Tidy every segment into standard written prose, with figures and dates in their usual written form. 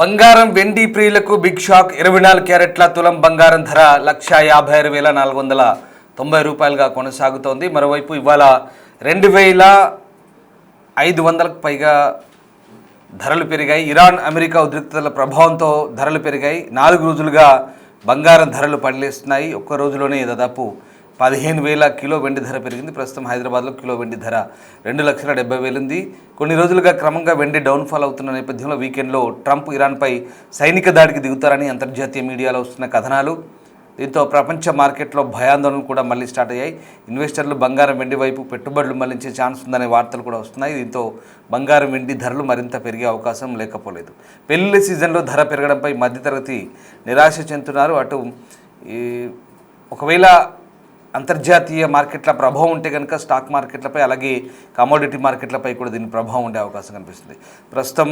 బంగారం వెండి ప్రియులకు బిగ్ షాక్. 24 క్యారెట్ల తులం బంగారం ధర 156,490 రూపాయలుగా కొనసాగుతోంది. మరోవైపు ఇవాళ 2,500కు పైగా ధరలు పెరిగాయి. ఇరాన్ అమెరికా ఉద్రిక్తతల ప్రభావంతో ధరలు పెరిగాయి. 4 రోజులుగా బంగారం ధరలు పడిలేస్తున్నాయి. ఒక్క రోజులోనే దాదాపు 15,000 కిలో వెండి ధర పెరిగింది. ప్రస్తుతం హైదరాబాద్లో కిలో వెండి ధర 2,70,000 ఉంది. కొన్ని రోజులుగా క్రమంగా వెండి డౌన్ఫాల్ అవుతున్న నేపథ్యంలో వీకెండ్లో ట్రంప్ ఇరాన్పై సైనిక దాడికి దిగుతారని అంతర్జాతీయ మీడియాలో వస్తున్న కథనాలు. దీంతో ప్రపంచ మార్కెట్లో భయాందోళనలు కూడా మళ్ళీ స్టార్ట్ అయ్యాయి. ఇన్వెస్టర్లు బంగారం వెండి వైపు పెట్టుబడులు మళ్లించే ఛాన్స్ ఉందనే వార్తలు కూడా వస్తున్నాయి. దీంతో బంగారం వెండి ధరలు మరింత పెరిగే అవకాశం లేకపోలేదు. పెళ్లి సీజన్లో ధర పెరగడంపై మధ్యతరగతి నిరాశ చెందుతున్నారు. అటు ఒకవేళ అంతర్జాతీయ మార్కెట్ల ప్రభావం ఉంటే కనుక స్టాక్ మార్కెట్లపై అలాగే కమోడిటీ మార్కెట్లపై కూడా దీని ప్రభావం ఉండే అవకాశం కనిపిస్తుంది. ప్రస్తుతం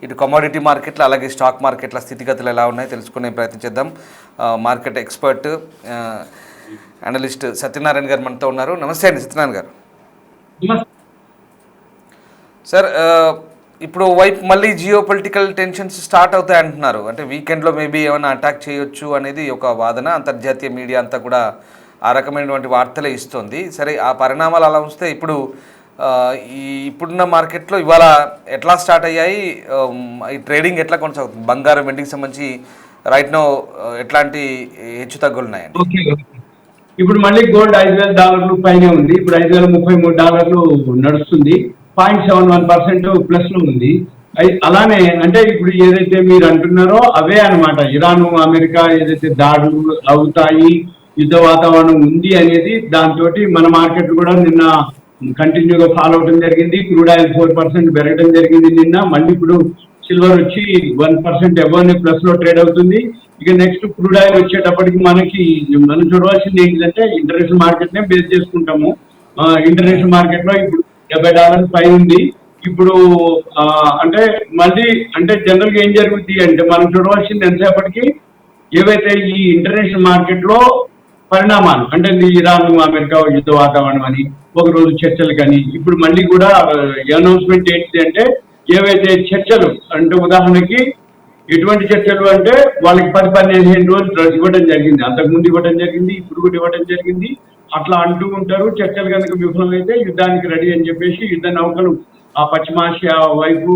ఇటు కమోడిటీ మార్కెట్లు అలాగే స్టాక్ మార్కెట్ల స్థితిగతులు ఎలా ఉన్నాయో తెలుసుకునే ప్రయత్నం చేద్దాం. మార్కెట్ ఎక్స్పర్ట్ అనలిస్ట్ సత్యనారాయణ గారు మనతో ఉన్నారు. నమస్తే అండి సత్యనారాయణ గారు. సార్, ఇప్పుడు వైపు మళ్ళీ జియో పొలిటికల్ టెన్షన్స్ స్టార్ట్ అవుతాయి అంటున్నారు. అంటే వీకెండ్లో మేబీ ఏమైనా అటాక్ చేయొచ్చు అనేది ఒక వాదన. అంతర్జాతీయ మీడియా అంతా కూడా ఆ రకమైనటువంటి వార్తలే ఇస్తుంది. సరే, ఆ పరిణామాలు అలా ఉంచితే ఇప్పుడు ఇప్పుడున్న మార్కెట్లో ఇవాళ ఎట్లా స్టార్ట్ అయ్యాయి, ఈ ట్రేడింగ్ ఎట్లా కొనసాగుతుంది, బంగారం వెండికి సంబంధించి రైట్ నో ఎట్లాంటి హెచ్చు తగ్గులు ఉన్నాయండి? ఇప్పుడు మళ్ళీ గోల్డ్ $5,000 పైనే ఉంది. ఇప్పుడు $5,033 నడుస్తుంది. 0.71% ప్లస్ లో ఉంది. అలానే అంటే ఇప్పుడు ఏదైతే మీరు అంటున్నారో అవే అనమాట. ఇరాన్ అమెరికా ఏదైతే దాడులు అవుతాయి, యుద్ధ వాతావరణం ఉంది అనేది దాంతో మన మార్కెట్ కూడా నిన్న కంటిన్యూగా ఫాలో అవడం జరిగింది. క్రూడ్ ఆయిల్ 4% పెరగడం జరిగింది నిన్న. మళ్ళీ ఇప్పుడు సిల్వర్ వచ్చి 1% అబోవ్ ప్లస్ లో ట్రేడ్ అవుతుంది. ఇక నెక్స్ట్ క్రూడ్ ఆయిల్ వచ్చేటప్పటికి మనం చూడవలసింది ఏంటంటే ఇంటర్నేషనల్ మార్కెట్ నే బేస్ చేసుకుంటాము. ఇంటర్నేషనల్ మార్కెట్ లో ఇప్పుడు $70 పై ఉంది. ఇప్పుడు అంటే మళ్ళీ అంటే జనరల్ గా ఏం జరుగుతుంది అంటే మనం చూడవలసింది ఎంతసేపటికి ఏవైతే ఈ ఇంటర్నేషనల్ మార్కెట్ లో పరిణామాలు అంటే ఇరాన్ అమెరికా యుద్ధ వాతావరణం అని ఒకరోజు చర్చలు కానీ ఇప్పుడు మళ్ళీ కూడా అనౌన్స్మెంట్ ఏంటి అంటే ఏవైతే చర్చలు అంటే ఉదాహరణకి ఎటువంటి చర్చలు అంటే వాళ్ళకి 10-15 రోజులు ఇవ్వడం జరిగింది. అంతకుముందు ఇవ్వడం జరిగింది, ఇప్పుడు కూడా ఇవ్వడం జరిగింది. అట్లా అంటూ ఉంటారు. చర్చలు కనుక విఫలమైతే యుద్ధానికి రెడీ అని చెప్పేసి యుద్ధ నౌకలు ఆ పశ్చిమాసియా వైపు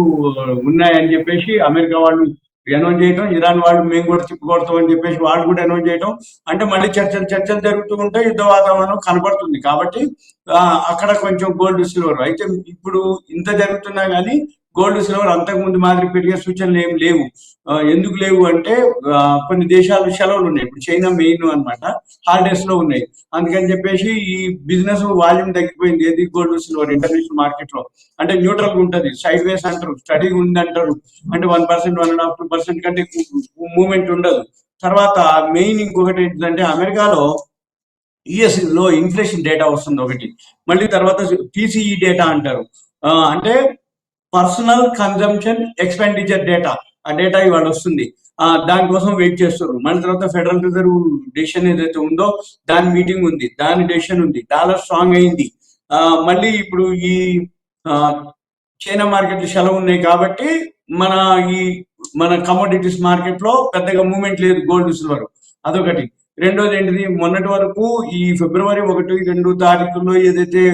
ఉన్నాయని చెప్పేసి అమెరికా వాళ్ళు అనౌన్స్ చేయటం, ఇరాన్ వాళ్ళు మేము కూడా తిప్పుకొడతాం అని చెప్పేసి వాళ్ళు కూడా అనౌన్స్ చేయటం. అంటే మళ్ళీ చర్చలు జరుగుతూ ఉంటే యుద్ధ వాతావరణం కనబడుతుంది. కాబట్టి అక్కడ కొంచెం గోల్డ్ సిల్వర్ అయితే ఇప్పుడు ఇంత జరుగుతున్నా కానీ గోల్డ్ సిల్వర్ అంతకుముందు మాదిరి పెరిగే సూచనలు ఏం లేవు. ఎందుకు లేవు అంటే కొన్ని దేశాలు సెలవులు ఉన్నాయి. ఇప్పుడు చైనా మెయిన్ అనమాట, హాలిడేస్ లో ఉన్నాయి. అందుకని చెప్పేసి ఈ బిజినెస్ వాల్యూమ్ తగ్గిపోయింది. ఏది గోల్డ్ సిల్వర్ ఇంటర్నేషనల్ మార్కెట్ లో అంటే న్యూట్రల్ ఉంటుంది. సైడ్ వేస్ అంటారు, స్టడీ ఉంది అంటారు. అంటే 1%, 1.5-2% కంటే మూవ్మెంట్ ఉండదు. తర్వాత మెయిన్ ఇంకొకటి ఏంటంటే అమెరికాలో యుఎస్ లో ఇన్ఫ్లేషన్ డేటా వస్తుంది ఒకటి. మళ్ళీ తర్వాత PCE డేటా అంటారు. అంటే పర్సనల్ కన్జంప్షన్ ఎక్స్పెండిచర్ డేటా. ఆ డేటా ఇవాళ వస్తుంది. దానికోసం వెయిట్ చేస్తున్నారు. మళ్ళీ తర్వాత ఫెడరల్ రిజర్వ్ డెసిషన్ ఏదైతే ఉందో దాని మీటింగ్ ఉంది, దాని డెసిషన్ ఉంది. డాలర్ స్ట్రాంగ్ అయింది. మళ్ళీ ఇప్పుడు ఈ చైనా మార్కెట్లు సెలవు ఉన్నాయి కాబట్టి మన కమోడిటీస్ మార్కెట్ లో పెద్దగా మూవ్మెంట్ లేదు గోల్డ్ సిల్వర్. అదొకటి. రెండోది ఏంటిది, మొన్నటి వరకు ఈ ఫిబ్రవరి 1-2 తారీఖుల్లో ఏదైతే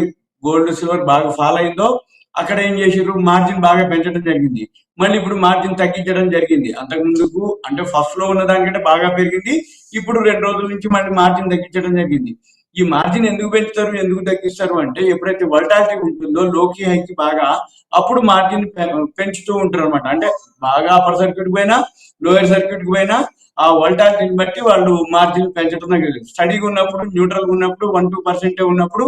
గోల్డ్ సిల్వర్ బాగా ఫాల్ అయిందో అక్కడ ఏం చేసారు, మార్జిన్ బాగా పెంచడం జరిగింది. మళ్ళీ ఇప్పుడు మార్జిన్ తగ్గించడం జరిగింది. అంతకు ముందుకు అంటే ఫస్ట్ లో ఉన్న దానికంటే బాగా పెరిగింది. ఇప్పుడు 2 రోజుల నుంచి మళ్ళీ మార్జిన్ తగ్గించడం జరిగింది. ఈ మార్జిన్ ఎందుకు పెంచుతారు, ఎందుకు తగ్గిస్తారు అంటే ఎప్పుడైతే వోల్టాలిటీ ఉంటుందో లోకి హైకి బాగా అప్పుడు మార్జిన్ పెంచుతూ ఉంటారు అనమాట. అంటే బాగా అప్పర్ సర్క్యూట్ పోయినా లోయర్ సర్క్యూట్ పోయినా ఆ వోల్టాలిటీని బట్టి వాళ్ళు మార్జిన్ పెంచడం జరిగింది. స్టడీగా ఉన్నప్పుడు, న్యూట్రల్ గా ఉన్నప్పుడు 1-2% ఉన్నప్పుడు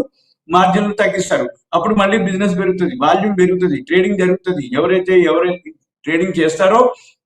మార్జిన్లు తగ్గిస్తారు. అప్పుడు మళ్ళీ బిజినెస్ పెరుగుతుంది, వాల్యూమ్ పెరుగుతుంది, ట్రేడింగ్ జరుగుతుంది. ఎవరైతే ట్రేడింగ్ చేస్తారో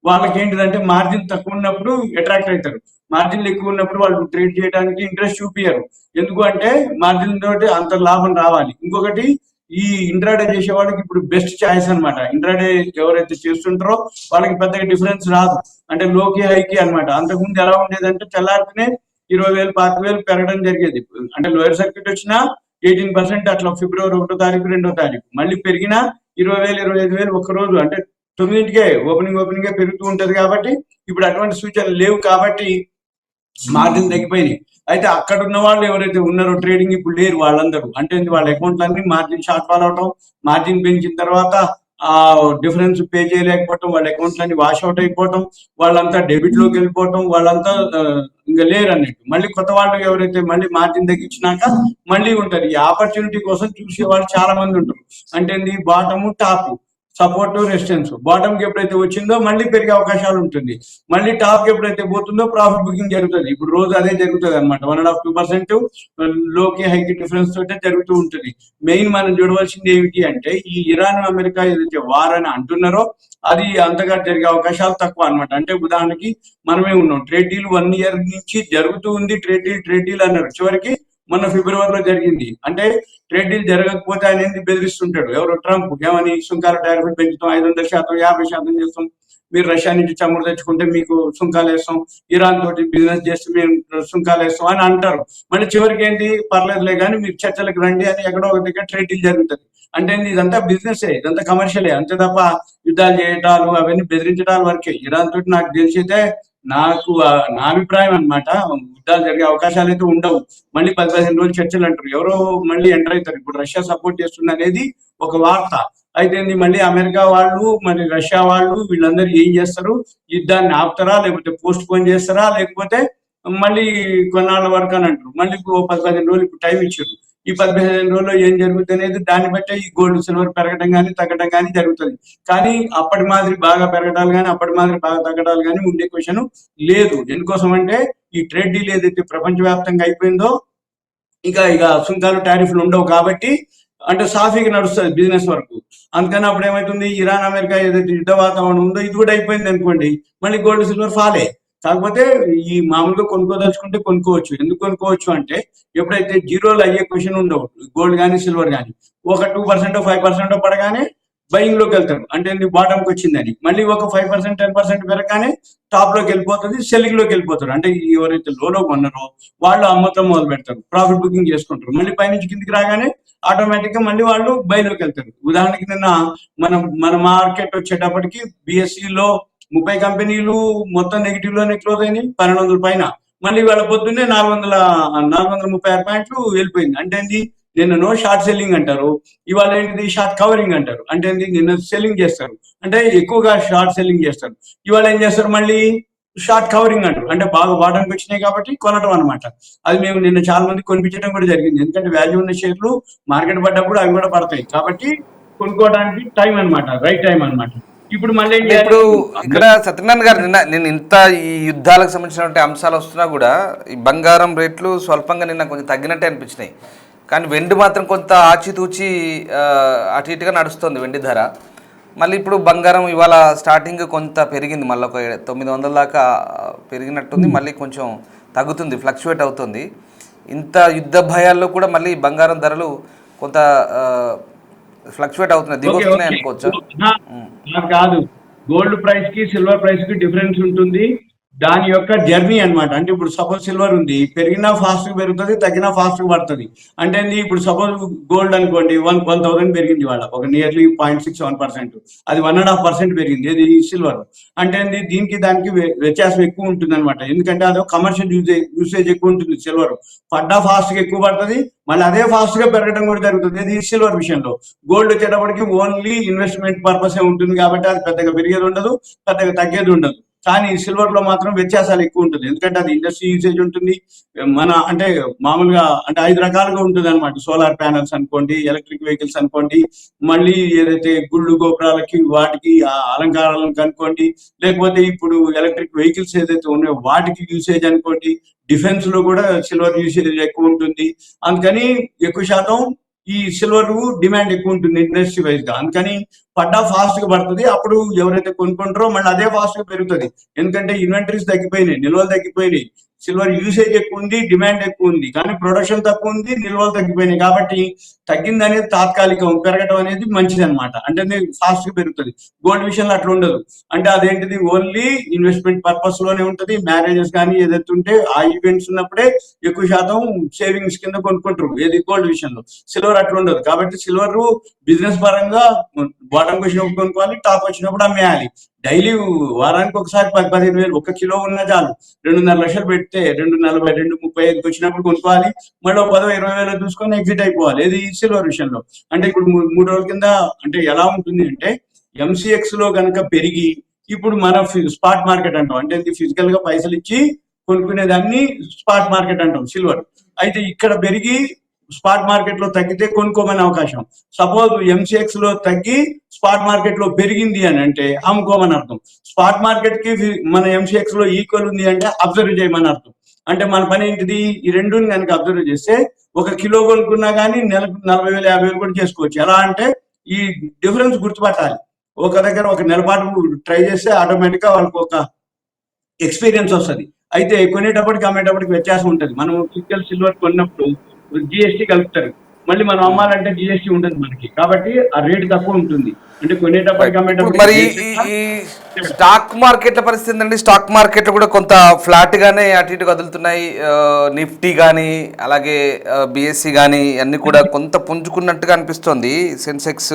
వాళ్ళకి ఏంటిదంటే మార్జిన్ తక్కువ ఉన్నప్పుడు అట్రాక్ట్ అవుతారు. మార్జిన్లు ఎక్కువ ఉన్నప్పుడు వాళ్ళు ట్రేడ్ చేయడానికి ఇంట్రెస్ట్ చూపించారు. ఎందుకు అంటే మార్జిన్ తోటి అంత లాభం రావాలి. ఇంకొకటి ఈ ఇంట్రాడే చేసే వాళ్ళకి ఇప్పుడు బెస్ట్ ఛాయిస్ అనమాట. ఇంట్రాడే ఎవరైతే చేస్తుంటారో వాళ్ళకి పెద్దగా డిఫరెన్స్ రాదు. అంటే లోకి హైకి అనమాట. అంతకుముందు ఎలా ఉండేదంటే తెల్లారితేనే 20,000, 25,000 పెరగడం జరిగేది. అంటే లోయర్ సర్క్యూట్ వచ్చినా 18% అట్లా ఫిబ్రవరి 1వ తారీఖు 2వ తారీఖు మళ్ళీ పెరిగినా 20,000, 25,000 ఒక్క రోజు అంటే 9కే ఓపెనింగ్ పెరుగుతూ ఉంటది కాబట్టి ఇప్పుడు అటువంటి సూచనలు లేవు కాబట్టి మార్జిన్ తగ్గిపోయినాయి. అయితే అక్కడ ఉన్న వాళ్ళు ఎవరైతే ఉన్నారో ట్రేడింగ్ ఇప్పుడు లేరు వాళ్ళందరూ. అంటే వాళ్ళ అకౌంట్లన్నీ మార్జిన్ షార్ట్ ఫాల్ అవటం, మార్జిన్ పెంచిన తర్వాత ఆ డిఫరెన్స్ పే చేయలేకపోవటం, వాళ్ళ అకౌంట్లన్నీ వాష్ అవుట్ అయిపోవటం, వాళ్ళంతా డెబిట్ లోకి వెళ్ళిపోవటం, వాళ్ళంతా ఇంకా లేరు అన్నట్టు. మళ్ళీ కొత్త వాళ్ళు ఎవరైతే మళ్ళీ మార్జిన్ తగ్గించినాక మళ్ళీ ఉంటారు. ఈ ఆపర్చునిటీ కోసం చూసే వాళ్ళు చాలా మంది ఉంటారు. అంటే bottom top, support resistance. Bottom కి ఎప్పుడైతే వచ్చిందో మళ్ళీ పెరిగే అవకాశాలు ఉంటుంది, మళ్ళీ టాప్ కి ఎప్పుడైతే పోతుందో ప్రాఫిట్ బుకింగ్ జరుగుతుంది. ఇప్పుడు రోజు అదే జరుగుతుంది అనమాట. 1.5-2% లోకి హైకి డిఫరెన్స్ తోటే జరుగుతూ ఉంటుంది. మెయిన్ మనం చూడవలసింది ఏమిటి అంటే ఈ ఇరాన్ అమెరికా ఏదైతే వార్ అని అంటున్నారో అది అంతగా జరిగే అవకాశాలు తక్కువ అనమాట. అంటే ఉదాహరణకి మనమే ఉన్నాం, ట్రేడ్ డీల్ 1 year నుంచి జరుగుతూ ఉంది. ట్రేడ్ డీల్ అన్నారు, చివరికి మొన్న ఫిబ్రవరిలో జరిగింది. అంటే ట్రేడ్ డీల్ జరగకపోతే ఆయన బెదిరిస్తుంటాడు ఎవరు, ట్రంప్. ఏమని, సుంకాల టారిఫ్ పెంచుతాం, 500%, 50% చేస్తాం, మీరు రష్యా నుంచి చమురు తెచ్చుకుంటే మీకు సుంకాలు వేస్తాం, ఇరాన్ తోటి బిజినెస్ చేస్తే మేము సుంకాలు వేస్తాం అని అంటారు. మళ్ళీ చివరికి ఏంటి, పర్లేదులే కానీ మీరు చర్చలకు రండి అని ఎక్కడో ఒక దగ్గర ట్రేడ్ డీల్ జరుగుతుంది. అంటే ఇదంతా బిజినెస్, ఇదంతా కమర్షియలే, అంతే తప్ప యుద్ధాలు చేయటాలు అవన్నీ బెదిరించడాల వరకే. ఇరాన్ తోటి నాకు తెలిసితే నాకు నా అభిప్రాయం అనమాట, యుద్ధాలు జరిగే అవకాశాలు అయితే ఉండవు. మళ్ళీ 10-15 రోజులు చర్చలు అంటారు, ఎవరో మళ్ళీ ఎంటర్ అవుతారు. ఇప్పుడు రష్యా సపోర్ట్ చేస్తుంది అనేది ఒక వార్త అయితే మళ్ళీ అమెరికా వాళ్ళు మరి రష్యా వాళ్ళు వీళ్ళందరూ ఏం చేస్తారు, యుద్ధాన్ని ఆపుతారా, లేకపోతే పోస్ట్ పోన్ చేస్తారా, లేకపోతే మళ్ళీ కొన్నాళ్ళ వరకు అని అంటారు. మళ్ళీ 10-15 రోజులు ఇప్పుడు టైం ఇచ్చారు. ఈ 10-15 రోజుల్లో ఏం జరుగుతుంది అనేది దాన్ని బట్టే ఈ గోల్డ్ సిల్వర్ పెరగడం కానీ తగ్గడం కానీ జరుగుతుంది. కానీ అప్పటి మాదిరి బాగా పెరగడాలు కానీ అప్పటి మాదిరి బాగా తగ్గడాలు కానీ ఉండే క్వశ్చన్ లేదు. ఎందుకోసం అంటే ఈ ట్రేడ్ డీల్ ఏదైతే ప్రపంచవ్యాప్తంగా అయిపోయిందో ఇక సుంకాలు టారిఫ్లు ఉండవు కాబట్టి అంటే సాఫీగా నడుస్తుంది బిజినెస్ వరకు. అందుకని అప్పుడు ఏమైతుంది, ఇరాన్ అమెరికా ఏదైతే యుద్ధ వాతావరణం ఉందో ఇది కూడా అయిపోయింది అనుకోండి, మళ్ళీ గోల్డ్ సిల్వర్ ఫాలే. కాకపోతే ఈ మామూలుగా కొనుక్కోదలుచుకుంటే కొనుక్కోవచ్చు. ఎందుకు కొనుక్కోవచ్చు అంటే ఎప్పుడైతే జీరోలు అయ్యే క్వశ్చన్ ఉండవు, గోల్డ్ కానీ సిల్వర్ కానీ, ఒక 2% 5% పడగానే బయింగ్ లోకి వెళ్తారు. అంటే బాటంకి వచ్చిందని మళ్ళీ ఒక 5% 10% పెరగానే టాప్ లోకి వెళ్ళిపోతుంది, సెల్లింగ్ లోకి వెళ్ళిపోతారు. అంటే ఎవరైతే లోలో కొన్నారో వాళ్ళు అమ్మతం మొదలు పెడతారు, ప్రాఫిట్ బుకింగ్ చేసుకుంటారు. మళ్ళీ పైనుంచి కిందికి రాగానే ఆటోమేటిక్ గా మళ్ళీ వాళ్ళు బైలోకి వెళ్తారు. ఉదాహరణకి నిన్న మన మార్కెట్ వచ్చేటప్పటికి బిఎస్సిలో 30 కంపెనీలు మొత్తం నెగిటివ్ లోనే క్లోజ్ అయినాయి, 1200 పైన. మళ్ళీ వాళ్ళ పొద్దున్నే 436 పాయింట్లు వెళ్ళిపోయింది. అంటే నిన్న షార్ట్ సెల్లింగ్ అంటారు, ఇవాళ ఏంటిది షార్ట్ కవరింగ్ అంటారు. అంటే నిన్న సెల్లింగ్ చేస్తారు, అంటే ఎక్కువగా షార్ట్ సెల్లింగ్ చేస్తారు. ఇవాళ ఏం చేస్తారు, మళ్ళీ షార్ట్ కవరింగ్ అంటారు. అంటే బాగా వాడడానికి వచ్చినాయి కాబట్టి కొనటం అనమాట. అది మేము నిన్న చాలా మంది కొనిపించడం కూడా జరిగింది. ఎందుకంటే వాల్యూ ఉన్న షేర్లు మార్కెట్ పడ్డప్పుడు అవి కూడా పడతాయి కాబట్టి కొనుక్కోవడానికి టైం అనమాట, రైట్ టైం అనమాట. ఇప్పుడు మళ్ళీ ఇప్పుడు ఇక్కడ సత్యనారాయణ గారు నేను ఇంత ఈ యుద్ధాలకు సంబంధించినటువంటి అంశాలు వస్తున్నా కూడా ఈ బంగారం రేట్లు స్వల్పంగా నిన్న కొంచెం తగ్గినట్టే అనిపించినాయి. కానీ వెండి మాత్రం కొంత ఆచితూచి అటు ఇటుగా నడుస్తుంది వెండి ధర. మళ్ళీ ఇప్పుడు బంగారం ఇవాళ స్టార్టింగ్ కొంత పెరిగింది, మళ్ళీ ఒక 900 దాకా పెరిగినట్టుంది, మళ్ళీ కొంచెం తగ్గుతుంది, ఫ్లక్చువేట్ అవుతుంది. ఇంత యుద్ధ భయాల్లో కూడా మళ్ళీ బంగారం ధరలు కొంత ఫ్లక్చువేట్ అవుతున్నాయి, దిగొస్తున్నాయి అనుకోవచ్చా? కాదు, గోల్డ్ ప్రైస్ కి సిల్వర్ ప్రైస్ కి డిఫరెన్స్ ఉంటుంది, దాని యొక్క జర్నీ అనమాట. అంటే ఇప్పుడు సపోజ్ సిల్వర్ ఉంది, పెరిగినా ఫాస్ట్ పెరుగుతుంది, తగ్గినా ఫాస్ట్ పడుతుంది. అంటే ఇప్పుడు సపోజ్ గోల్డ్ అనుకోండి 1000 పెరిగింది వాళ్ళ, ఒక నియర్లీ 0.67%, అది 1.5% పెరిగింది ఇది సిల్వర్. అంటే దీనికి దానికి వ్యత్యాసం ఎక్కువ ఉంటుంది అనమాట. ఎందుకంటే అదో కమర్షియల్ యూసేజ్ ఎక్కువ ఉంటుంది సిల్వర్, పడ్డా ఫాస్ట్ గా ఎక్కువ పడుతుంది, మళ్ళీ అదే ఫాస్ట్ గా పెరగడం కూడా జరుగుతుంది ఇది సిల్వర్ విషయంలో. గోల్డ్ వచ్చేటప్పటికి ఓన్లీ ఇన్వెస్ట్మెంట్ పర్పస్ ఉంటుంది కాబట్టి అది పెద్దగా పెరిగేది ఉండదు, పెద్దగా తగ్గేది ఉండదు. కానీ సిల్వర్ లో మాత్రం వ్యత్యాసాలు ఎక్కువ ఉంటుంది, ఎందుకంటే అది ఇండస్ట్రీ యూసేజ్ ఉంటుంది. అంటే మామూలుగా అంటే 5 రకాలుగా ఉంటుంది అనమాట. సోలార్ ప్యానల్స్ అనుకోండి, ఎలక్ట్రిక్ వెహికల్స్ అనుకోండి, మళ్ళీ ఏదైతే గుళ్ళు గోపురాలకి వాటికి అలంకారాలకు అనుకోండి, లేకపోతే ఇప్పుడు ఎలక్ట్రిక్ వెహికల్స్ ఏదైతే ఉన్నాయో వాటికి యూసేజ్ అనుకోండి, డిఫెన్స్ లో కూడా సిల్వర్ యూసేజ్ ఎక్కువ ఉంటుంది. అందుకని ఎక్కువ శాతం ఈ సిల్వర్ డిమాండ్ ఎక్కువ ఉంటుంది ఇండస్ట్రీ వైజ్ గా. అందుకని పడ్డా ఫాస్ట్ గా పడుతుంది, అప్పుడు ఎవరైతే కొనుక్కుంటారో మళ్ళీ అదే ఫాస్ట్ గా పెరుగుతుంది. ఎందుకంటే ఇన్వెంటరీస్ తగ్గిపోయినాయి, నిల్వలు తగ్గిపోయినాయి, సిల్వర్ యూసేజ్ ఎక్కువ ఉంది, డిమాండ్ ఎక్కువ ఉంది, కానీ ప్రొడక్షన్ తక్కువ ఉంది, నిల్వలు తగ్గిపోయినాయి. కాబట్టి తగ్గింది అనేది తాత్కాలికం, పెరగడం అనేది మంచిది అనమాట. అంటే ఫాస్ట్ గా పెరుగుతుంది. గోల్డ్ విషయంలో అట్లా ఉండదు, అంటే అదేంటిది ఓన్లీ ఇన్వెస్ట్మెంట్ పర్పస్ లోనే ఉంటుంది. మ్యారేజెస్ కానీ ఏదైతే ఉంటే ఆ ఈవెంట్స్ ఉన్నప్పుడే ఎక్కువ శాతం సేవింగ్స్ కింద కొనుక్కుంటారు ఏది గోల్డ్ విషయంలో. సిల్వర్ అట్లా ఉండదు కాబట్టి సిల్వర్ బిజినెస్ పరంగా బాటంకి వచ్చినప్పుడు కొనుక్కోవాలి, టాప్ వచ్చినప్పుడు అమ్మేయాలి. డైలీ వారానికి ఒకసారి 10-15 వేలు ఒక కిలో ఉన్న చాలు. 2.5 లక్షలు పెడితే 2.40, 2.35 వచ్చినప్పుడు కొనుక్కోవాలి. మళ్ళీ 10-20 వేలు చూసుకొని ఎగ్జిట్ అయిపోవాలి. ఇది సిల్వర్ విషయంలో. అంటే ఇప్పుడు 3 రోజుల కింద అంటే ఎలా ఉంటుంది అంటే ఎంసీఎక్స్ లో కనుక పెరిగి ఇప్పుడు మన స్పాట్ మార్కెట్ అంటాం. అంటే ఫిజికల్ గా పైసలు ఇచ్చి కొనుక్కునేదాన్ని స్పాట్ మార్కెట్ అంటాం సిల్వర్. అయితే ఇక్కడ పెరిగి స్పాట్ మార్కెట్ లో తగ్గితే కొనుక్కోమనే అవకాశం. సపోజ్ ఎంసీఎక్స్ లో తగ్గి స్పాట్ మార్కెట్ లో పెరిగింది అని అంటే అమ్ముకోమని అర్థం. స్పాట్ మార్కెట్ కి మన ఎంసీఎక్స్ లో ఈక్వల్ ఉంది అంటే అబ్జర్వ్ చేయమని అర్థం. అంటే మన పని ఏంటిది, ఈ రెండుని కనుక అబ్జర్వ్ చేస్తే ఒక కిలో కొనుక్కున్నా కానీ నెలకు 40,000 50,000 కూడా చేసుకోవచ్చు. ఎలా అంటే ఈ డిఫరెన్స్ గుర్తుపట్టాలి. ఒక దగ్గర ఒక నెలపాటు ట్రై చేస్తే ఆటోమేటిక్ గా వాళ్ళకి ఒక ఎక్స్పీరియన్స్ వస్తుంది. అయితే కొనేటప్పటికి అమ్మేటప్పటికి వ్యత్యాసం ఉంటుంది. మనం ఫిజికల్ సిల్వర్ కొన్నప్పుడు జిఎస్టీ కలుపుతారు, మళ్ళీ మనం అమ్మాలంటే జిఎస్టీ ఉంటుంది మనకి, కాబట్టి ఆ రేటు తక్కువ ఉంటుంది. అంటే కొనేటప్పటికి మరి అమ్మేటప్పటికి ఈ స్టాక్ మార్కెట్ల పరిస్థితి ఏంటండి? స్టాక్ మార్కెట్లు కూడా కొంత ఫ్లాట్ గానే అటు ఇటు కదులుతున్నాయి. నిఫ్టీ కానీ అలాగే బిఎస్సి కానీ అన్ని కూడా కొంత పుంజుకున్నట్టుగా అనిపిస్తోంది. సెన్సెక్స్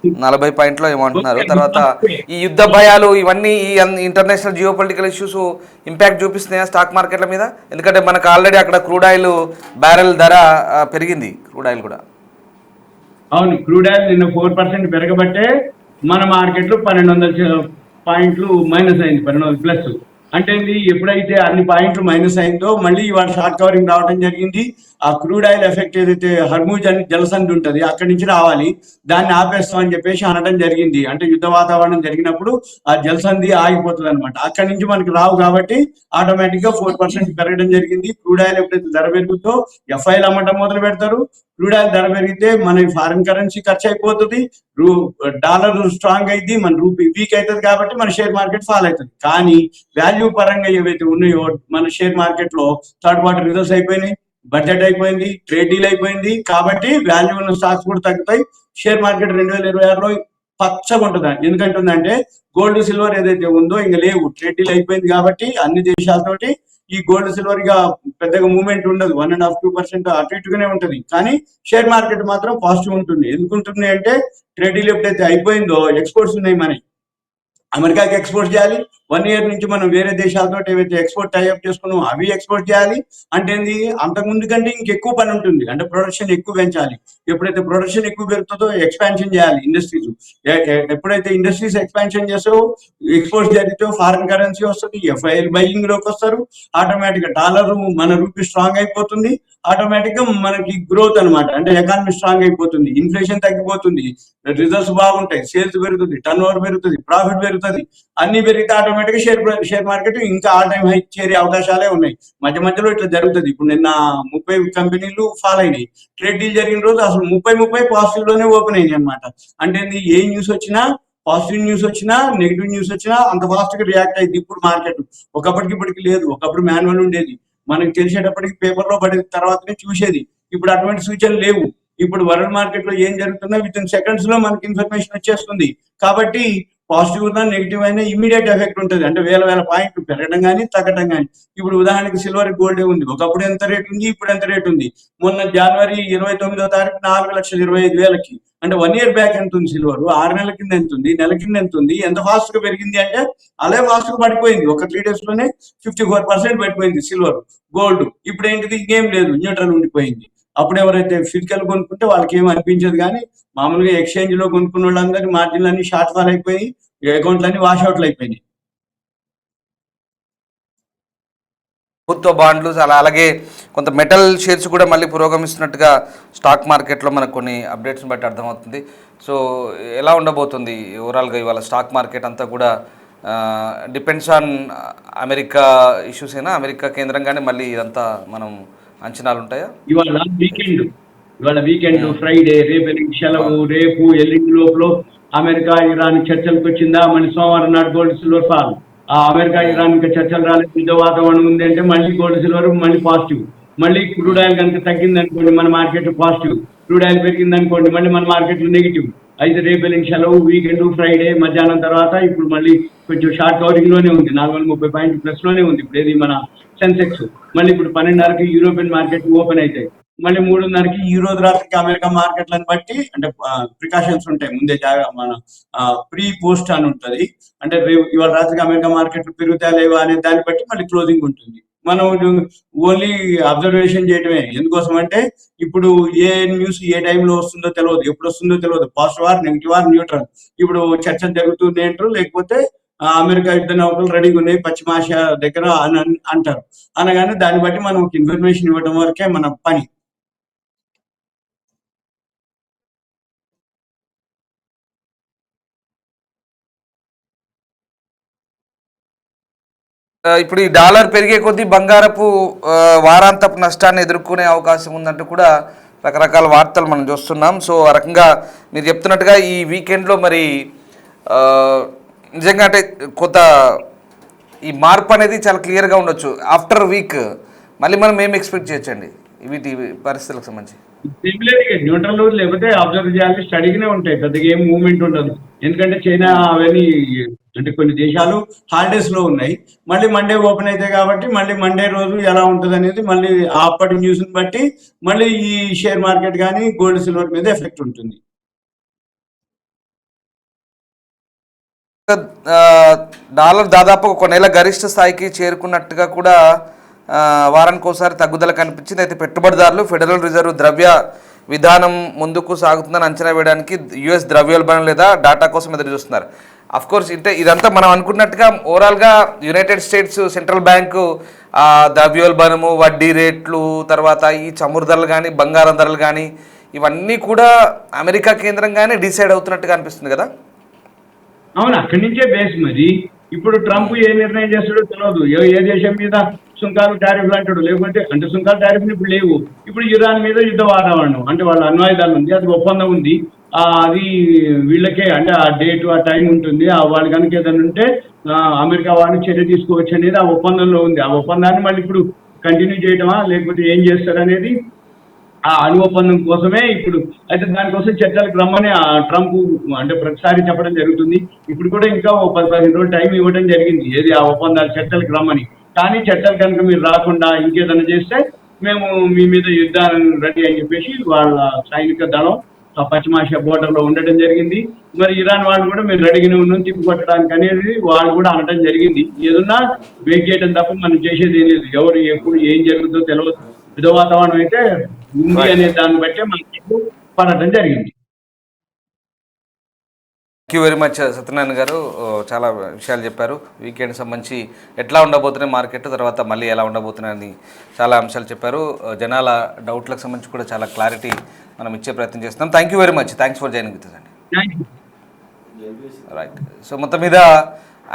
40 పాయింట్లో ఏమో అంటున్నారు. తర్వాత ఈ యుద్ధ భయాలు ఇవన్నీ ఈ international geo political issues impact చూపిస్తున్నాయా స్టాక్ మార్కెట్ల మీద? ఎందుకంటే మనకు ఆల్రెడీ అక్కడ క్రూడ్ ఆయిల్ బ్యారెల్ ధర పెరిగింది. క్రూడ్ ఆయిల్ కూడా అవును, క్రూడ్ ఆయిల్ నిన్న 4% పెరగబట్టే మన మార్కెట్లో 1200 పాయింట్లు మైనస్ అయింది, 1200 ప్లస్. అంటే ఇది ఎప్పుడైతే అన్ని పాయింట్లు మైనస్ అయిందో మళ్ళీ ఇవాళ షార్ట్ కవరింగ్ రావడం జరిగింది. ఆ క్రూడ్ ఆయిల్ ఎఫెక్ట్ ఏదైతే హర్మూజ్ అని జలసంధి ఉంటుంది అక్కడి నుంచి రావాలి, దాన్ని ఆపేస్తామని చెప్పేసి అనడం జరిగింది. అంటే యుద్ధ వాతావరణం జరిగినప్పుడు ఆ జలసంధి ఆగిపోతుంది అనమాట. అక్కడి నుంచి మనకి రావు కాబట్టి ఆటోమేటిక్ గా 4% పెరగడం జరిగింది. క్రూడ్ ఆయిల్ ఎప్పుడైతే ధర పెరుగుతో ఎఫ్ఐలు అమ్మటం మొదలు పెడతారు. క్రూడ్ ఆయిల్ ధర పెరిగితే మన ఫారిన్ కరెన్సీ ఖర్చు అయిపోతుంది, డాలర్ స్ట్రాంగ్ అయింది, మన రూపీ వీక్ అవుతుంది, కాబట్టి మన షేర్ మార్కెట్ ఫాల్ అవుతుంది. కానీ వాల్యూ పరంగా ఏవైతే ఉన్నాయో మన షేర్ మార్కెట్ లో థర్డ్ క్వార్టర్ రిజల్ట్స్ అయిపోయినాయి, బడ్జెట్ అయిపోయింది, ట్రేడ్ డీల్ అయిపోయింది, కాబట్టి వాల్యూ ఉన్న స్టాక్స్ కూడా తగ్గుతాయి. షేర్ మార్కెట్ 2026లో పచ్చగా ఉంటుంది. ఎందుకంటుందంటే గోల్డ్ సిల్వర్ ఏదైతే ఉందో ఇంకా లేవు, ట్రేడ్ డీల్ అయిపోయింది కాబట్టి అన్ని దేశాలతోటి ఈ గోల్డ్ సిల్వర్ గా పెద్దగా మూవ్మెంట్ ఉండదు, 1.5-2% అటు ఇటుగానే ఉంటుంది. కానీ షేర్ మార్కెట్ మాత్రం పాజిటివ్ ఉంటుంది. ఎందుకు ఉంటుంది అంటే ట్రేడ్ డీల్ ఎప్పుడైతే అయిపోయిందో ఎక్స్పోర్ట్స్ ఉన్నాయి మనకి, అమెరికాకి ఎక్స్పోర్ట్ చేయాలి. 1 ఇయర్ నుంచి మనం వేరే దేశాలతో ఏవైతే ఎక్స్పోర్ట్ టైఅప్ చేసుకున్నామో అవి ఎక్స్పోర్ట్ చేయాలి. అంటే అంతకుముందు కంటే ఇంకెక్కువ పని ఉంటుంది. అంటే ప్రొడక్షన్ ఎక్కువ పెంచాలి. ఎప్పుడైతే ప్రొడక్షన్ ఎక్కువ పెరుగుతుందో ఎక్స్పాన్షన్ చేయాలి ఇండస్ట్రీస్. ఎప్పుడైతే ఇండస్ట్రీస్ ఎక్స్పాన్షన్ చేస్తావో ఎక్స్పోర్ట్ జరిగితే ఫారిన్ కరెన్సీ వస్తుంది, ఎఫ్ఐఎల్ బయింగ్ లోకి వస్తారు, ఆటోమేటిక్ గా డాలర్ మన రూపీ స్ట్రాంగ్ అయిపోతుంది, ఆటోమేటిక్ గా మనకి గ్రోత్ అనమాట. అంటే ఎకానమీ స్ట్రాంగ్ అయిపోతుంది, ఇన్ఫ్లేషన్ తగ్గిపోతుంది, రిజల్ట్స్ బాగుంటాయి, సేల్స్ పెరుగుతుంది, టర్న్ ఓవర్ పెరుగుతుంది, ప్రాఫిట్ పెరుగుతుంది. అన్ని పెరిగితే ఆటోమేటిక్ గా షేర్ మార్కెట్ ఇంకా ఆల్ టైమ్ హై చేరే అవకాశాలే ఉన్నాయి. మధ్య మధ్యలో ఇట్లా జరుగుతుంది. ఇప్పుడు నిన్న 30 కంపెనీలు ఫాల్ అయినాయి. ట్రేడ్ డీల్ జరిగిన రోజు అసలు 30 పాజిటివ్ లోనే ఓపెన్ అయినాయి అనమాట. అంటే ఏ న్యూస్ వచ్చినా, పాజిటివ్ న్యూస్ వచ్చినా నెగిటివ్ న్యూస్ వచ్చినా అంత ఫాస్ట్ గా రియాక్ట్ అయింది ఇప్పుడు మార్కెట్. ఒకప్పటికి ఇప్పటికి లేదు. ఒకప్పుడు మాన్యువల్ ఉండేది, మనకి తెలిసేటప్పటికి పేపర్ లో పడిన తర్వాతనే చూసేది. ఇప్పుడు అటువంటి సూచనలు లేవు. ఇప్పుడు వరల్డ్ మార్కెట్ లో ఏం జరుగుతుందో విత్ ఇన్ సెకండ్స్ లో మనకి ఇన్ఫర్మేషన్ వచ్చేస్తుంది. కాబట్టి పాజిటివ్ ఉన్నా నెగిటివ్ అయినా ఇమీడియట్ ఎఫెక్ట్ ఉంటుంది. అంటే వేల పాయింట్లు పెరగడం కానీ తగ్గడం కానీ. ఇప్పుడు ఉదాహరణకి సిల్వర్ గోల్డ్ ఉంది, ఒకప్పుడు ఎంత రేట్ ఉంది, ఇప్పుడు ఎంత రేట్ ఉంది. మొన్న జనవరి 29వ తారీఖు 4,25,000కి, అంటే 1 ఇయర్ బ్యాక్ ఎంత ఉంది సిల్వర్, 6 నెలల కింద ఎంత ఉంది, నెల కింద ఎంత ఉంది, ఎంత ఫాస్ట్ గా పెరిగింది అంటే అలా ఫాస్ట్ గా పడిపోయింది. ఒక 3 days లోనే 54% పడిపోయింది సిల్వర్. గోల్డ్ ఇప్పుడు ఏంటిది, ఇంకేం లేదు, న్యూట్రల్ ఉండిపోయింది. అప్పుడు ఎవరైతే ఫిజికల్ కొనుక్కుంటే వాళ్ళకి ఏమి అనిపించదు, కానీ మామూలుగా ఎక్స్చేంజ్ లో కొనుక్కున్న వాళ్ళందరి మార్జిన్లు అన్ని షార్ట్ ఫాల్ అయిపోయి అకౌంట్లు అన్ని వాష్అవుట్లు అయిపోయినాయి. ప్రభుత్వ బాండ్లు అలాగే కొంత మెటల్ షేర్స్ కూడా మళ్ళీ పురోగమిస్తున్నట్టుగా స్టాక్ మార్కెట్లో మనకు కొన్ని అప్డేట్స్ని బట్టి అర్థమవుతుంది. సో ఎలా ఉండబోతుంది ఓవరాల్గా ఇవాళ స్టాక్ మార్కెట్ అంతా కూడా? డిపెండ్స్ ఆన్ అమెరికా ఇష్యూస్ అయినా, అమెరికా కేంద్రంగానే మళ్ళీ ఇదంతా మనం అంచనాలు ఉంటాయా? ఇవాళ వీకెండ్ ఫ్రైడే, రేపు సెలవు, రేపు ఎల్లుండి లోపల అమెరికా ఇరాన్ చర్చలకు వచ్చిందా, మళ్ళీ సోమవారం నాడు గోల్డ్ సిల్వర్ ఫాల్. ఆ అమెరికా ఇరాన్ ఇంకా చర్చలు రాలేదు, యుద్ధ వాతావరణం ఉంది అంటే మళ్ళీ గోల్డ్ సిల్వర్ మళ్ళీ పాజిటివ్. మళ్ళీ క్రూడ్ ఆయిల్ కనుక తగ్గింది అనుకోండి మన మార్కెట్ పాజిటివ్, క్రూడ్ ఆయిల్ పెరిగింది అనుకోండి మళ్ళీ మన మార్కెట్ నెగిటివ్. అయితే రేపు ఎల్లుండి సెలవు, వీకెండ్ ఫ్రైడే మధ్యాహ్నం తర్వాత ఇప్పుడు మళ్ళీ కొంచెం షార్ట్ కవరింగ్ లోనే ఉంది, 430 పాయింట్ ప్లస్ లోనే ఉంది ఇప్పుడు ఏది మన సెన్సెక్స్. మళ్ళీ ఇప్పుడు 12:30కి యూరోపియన్ మార్కెట్ ఓపెన్ అవుతాయి. మళ్ళీ 3:30కి ఈ రోజు రాత్రికి అమెరికా మార్కెట్లను బట్టి అంటే ప్రికాషన్స్ ఉంటాయి ముందే మన ప్రీ పోస్ట్ అని ఉంటుంది. అంటే ఇవాళ రాత్రికి అమెరికా మార్కెట్లు పెరుగుతా లేవా అనే దాన్ని బట్టి మళ్ళీ క్లోజింగ్ ఉంటుంది. మనం ఓన్లీ అబ్జర్వేషన్ చేయడమే. ఎందుకోసం అంటే ఇప్పుడు ఏ న్యూస్ ఏ టైంలో వస్తుందో తెలియదు, ఎప్పుడు వస్తుందో తెలియదు, positive or negative or neutral. ఇప్పుడు చర్చలు జరుగుతుంది అంటారు, లేకపోతే అమెరికా యుద్ధ నౌకలు రెడీగా ఉన్నాయి పశ్చిమాసియా దగ్గర అని అంటారు. అనగానే దాన్ని బట్టి మనం ఇన్ఫర్మేషన్ ఇవ్వడం వరకే మన పని. ఇప్పుడు ఈ డాలర్ పెరిగే కొద్దీ బంగారపు వారాంతపు నష్టాన్ని ఎదుర్కొనే అవకాశం ఉందంటూ కూడా రకరకాల వార్తలు మనం చూస్తున్నాం. సో ఆ రకంగా మీరు చెప్తున్నట్టుగా ఈ వీకెండ్లో మరి ఆ, నిజంగా అంటే కొంత ఈ మార్పు అనేది చాలా క్లియర్గా ఉండొచ్చు. ఆఫ్టర్ వీక్ మళ్ళీ మనం ఏం ఎక్స్పెక్ట్ చేయొచ్చండి వీటి పరిస్థితులకు సంబంధించి? న్యూట్రల్ లేకపోతే అబ్జర్వ్ చేయాలి, స్టడీగానే ఉంటాయి, పెద్దగా ఏం మూవ్మెంట్ ఉండదు. ఎందుకంటే చైనా అవన్నీ అంటే కొన్ని దేశాలు హాలిడేస్ లో ఉన్నాయి. మళ్ళీ మండే ఓపెన్ అవుతాయి కాబట్టి మళ్ళీ మండే రోజు ఎలా ఉంటుంది అనేది మళ్ళీ అప్పటి న్యూస్ ని బట్టి మళ్ళీ ఈ షేర్ మార్కెట్ కానీ గోల్డ్ సిల్వర్ మీద ఎఫెక్ట్ ఉంటుంది. ఆ, డాలర్ దాదాపు ఒక నెల గరిష్ట స్థాయికి చేరుకున్నట్టుగా కూడా వారానికి ఒకసారి తగ్గుదల కనిపించింది. అయితే పెట్టుబడిదారులు ఫెడరల్ రిజర్వ్ ద్రవ్య విధానం ముందుకు సాగుతుందని అంచనా వేయడానికి యుఎస్ ద్రవ్యోల్బణం లేదా డాటా కోసం ఎదురు చూస్తున్నారు. కోర్స్ అంటే ఇదంతా మనం అనుకున్నట్టుగా ఓవరాల్గా యునైటెడ్ స్టేట్స్ సెంట్రల్ బ్యాంకు ద్రవ్యోల్బణము, వడ్డీ రేట్లు, తర్వాత ఈ చమురు ధరలు కానీ బంగారం ధరలు కానీ ఇవన్నీ కూడా అమెరికా కేంద్రంగానే డిసైడ్ అవుతున్నట్టుగా అనిపిస్తుంది కదా. అవును, అక్కడి నుంచే బేస్. మరి ఇప్పుడు ట్రంప్ ఏ నిర్ణయం చేస్తాడో తెలియదు. ఏ దేశం మీద సుంకాలు టారిఫ్లు అంటాడు, లేకపోతే అంటే సుంకాలు టారిఫ్లు ఇప్పుడు లేవు. ఇప్పుడు ఇరాన్ మీద యుద్ధ వాతావరణం అంటే వాళ్ళ అణ్వాయుధాలు ఉంది, అది ఒప్పందం ఉంది. అది వీళ్ళకే అంటే ఆ డేట్ ఆ టైం ఉంటుంది. వాళ్ళు కనుక ఏదైనా ఉంటే అమెరికా వాళ్ళు చర్య తీసుకోవచ్చు అనేది ఆ ఒప్పందంలో ఉంది. ఆ ఒప్పందాన్ని మళ్ళీ ఇప్పుడు కంటిన్యూ చేయడమా లేకపోతే ఏం చేస్తారనేది ఆ అణు ఒప్పందం కోసమే ఇప్పుడు. అయితే దానికోసం చర్చలకు రమ్మని ట్రంప్ అంటే ప్రతిసారి చెప్పడం జరుగుతుంది. ఇప్పుడు కూడా ఇంకా ఓ 10-15 రోజులు టైం ఇవ్వడం జరిగింది, ఏది ఆ ఒప్పందాలు చర్చలకు రమ్మని. కానీ చర్చలు కనుక మీరు రాకుండా ఇంకేదైనా చేస్తే మేము మీ మీద యుద్ధాన్ని రెడీ అని చెప్పేసి వాళ్ళ సైనిక దళం పశ్చిమాసియా బోర్డర్ లో ఉండడం జరిగింది. మరి ఇరాన్ వాళ్ళు కూడా మీరు రెడీగానే ఉన్నాం తిప్పికొట్టడానికి అనేది వాళ్ళు కూడా అనడం జరిగింది. ఏదన్నా వెయిట్ చేయడం తప్ప మనం చేసేది ఏం లేదు. ఎవరు ఎప్పుడు ఏం జరుగుతుందో తెలియదు. యుద్ధ వాతావరణం అయితే ఉంది అనే దాన్ని బట్టే మనకు పడటం జరిగింది. Thank you very much Satyanarayana గారు, చాలా విషయాలు చెప్పారు. వీకెండ్ సంబంధించి ఎట్లా ఉండబోతున్నాయి మార్కెట్, తర్వాత మళ్ళీ ఎలా ఉండబోతున్నాయని చాలా అంశాలు చెప్పారు. జనాల డౌట్లకు సంబంధించి కూడా చాలా క్లారిటీ మనం ఇచ్చే ప్రయత్నం చేస్తున్నాం. Thank you very much, thanks for joining with us అండి. రైట్. సో మొత్తం మీద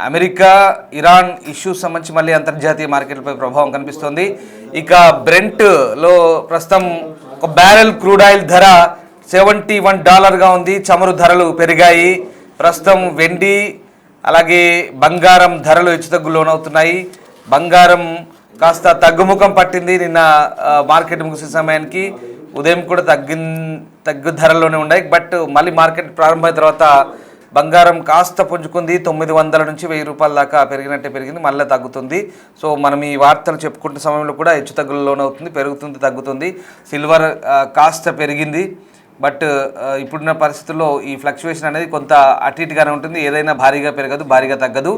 అమెరికా ఇరాన్ ఇష్యూస్ సంబంధించి మళ్ళీ అంతర్జాతీయ మార్కెట్లపై ప్రభావం కనిపిస్తోంది. ఇక బ్రెంట్లో ప్రస్తుతం ఒక బ్యారెల్ క్రూడ్ ఆయిల్ ధర $71 ఉంది. చమురు ధరలు పెరిగాయి. ప్రస్తుతం వెండి అలాగే బంగారం ధరలు హెచ్చుతగ్గులు లోనవుతున్నాయి. బంగారం కాస్త తగ్గుముఖం పట్టింది నిన్న మార్కెట్ ముగిసే సమయానికి. ఉదయం కూడా తగ్గు ధరల్లోనే ఉన్నాయి. బట్ మళ్ళీ మార్కెట్ ప్రారంభమైన తర్వాత బంగారం కాస్త పుంజుకుంది. 900 నుంచి 1000 రూపాయల దాకా పెరిగినట్టే పెరిగింది, మళ్ళీ తగ్గుతుంది. సో మనం ఈ వార్తలు చెప్పుకుంటున్న సమయంలో కూడా హెచ్చుతగ్గులు లోనవుతుంది, పెరుగుతుంది, తగ్గుతుంది. సిల్వర్ కాస్త పెరిగింది. బట్ ఇప్పుడున్న పరిస్థితుల్లో ఈ ఫ్లక్చువేషన్ అనేది కొంత అటు ఇటుగానే ఉంటుంది. ఏదైనా భారీగా పెరగదు, భారీగా తగ్గదు.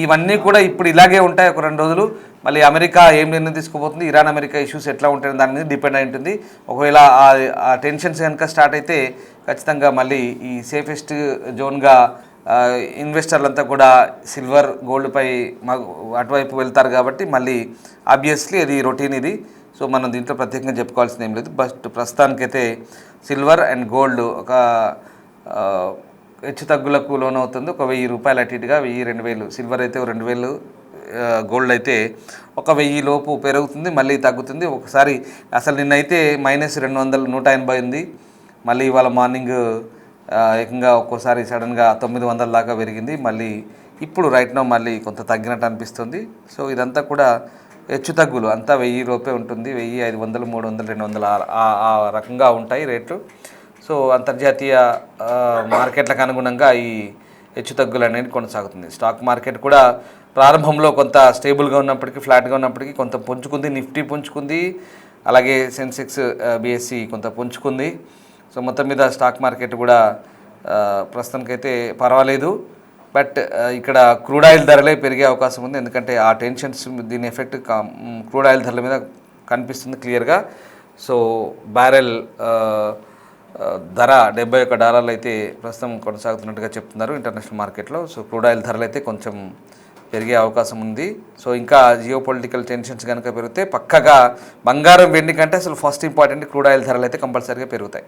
ఇవన్నీ కూడా ఇప్పుడు ఇలాగే ఉంటాయి ఒక 2 రోజులు. మళ్ళీ అమెరికా ఏం నిర్ణయం తీసుకోబోతుంది, ఇరాన్ అమెరికా ఇష్యూస్ ఎట్లా ఉంటాయని దాని మీద డిపెండ్ అయి ఉంటుంది. ఒకవేళ ఆ టెన్షన్స్ కనుక స్టార్ట్ అయితే ఖచ్చితంగా మళ్ళీ ఈ సేఫెస్ట్ జోన్గా ఇన్వెస్టర్లంతా కూడా సిల్వర్ గోల్డ్పై అటువైపు వెళ్తారు. కాబట్టి మళ్ళీ ఆబ్వియస్లీ అది రొటీన్ ఇది. సో మనం దీంట్లో ప్రత్యేకంగా చెప్పుకోవాల్సింది ఏం లేదు. బట్ ప్రస్తుతానికైతే సిల్వర్ అండ్ గోల్డ్ ఒక హెచ్చు తగ్గులకు లోనవుతుంది. ఒక 1000 రూపాయలు అటు ఇటుగా 1000-2000. సిల్వర్ అయితే 2000, గోల్డ్ అయితే ఒక 1000 లోపు పెరుగుతుంది, మళ్ళీ తగ్గుతుంది. ఒకసారి అసలు నిన్నైతే -200, 180 ఉంది. మళ్ళీ ఇవాళ మార్నింగ్ ఏకంగా ఒక్కోసారి సడన్గా 900 దాకా పెరిగింది. మళ్ళీ ఇప్పుడు రైట్ నో మళ్ళీ కొంత తగ్గినట్టు అనిపిస్తుంది. సో ఇదంతా కూడా హెచ్చు తగ్గులు, అంతా 1000 లోపే ఉంటుంది. 1000, 500, 300, 200 ఆ రకంగా ఉంటాయి రేట్లు. సో అంతర్జాతీయ మార్కెట్లకు అనుగుణంగా ఈ హెచ్చు తగ్గులు అనేది కొనసాగుతుంది. స్టాక్ మార్కెట్ కూడా ప్రారంభంలో కొంత స్టేబుల్గా ఉన్నప్పటికీ, ఫ్లాట్గా ఉన్నప్పటికీ కొంత పుంజుకుంది. నిఫ్టీ పుంజుకుంది, అలాగే సెన్సెక్స్ బిఎస్సి కొంత పుంజుకుంది. సో మొత్తం మీద స్టాక్ మార్కెట్ కూడా ప్రస్తుతానికైతే పర్వాలేదు. బట్ ఇక్కడ క్రూడ్ ఆయిల్ ధరలే పెరిగే అవకాశం ఉంది, ఎందుకంటే ఆ టెన్షన్స్ దీని ఎఫెక్ట్ క్రూడ్ ఆయిల్ ధరల మీద కనిపిస్తుంది క్లియర్గా. సో బ్యారెల్ ధర $71 అయితే ప్రస్తుతం కొనసాగుతున్నట్టుగా చెప్తున్నారు ఇంటర్నేషనల్ మార్కెట్లో. సో క్రూడ్ ఆయిల్ ధరలు అయితే కొంచెం పెరిగే అవకాశం ఉంది. సో ఇంకా జియో పొలిటికల్ టెన్షన్స్ కనుక పెరిగితే పక్కగా బంగారం వెండి కంటే అసలు ఫస్ట్ ఇంపార్టెంట్ క్రూడ్ ఆయిల్ ధరలు అయితే కంపల్సరీగా పెరుగుతాయి.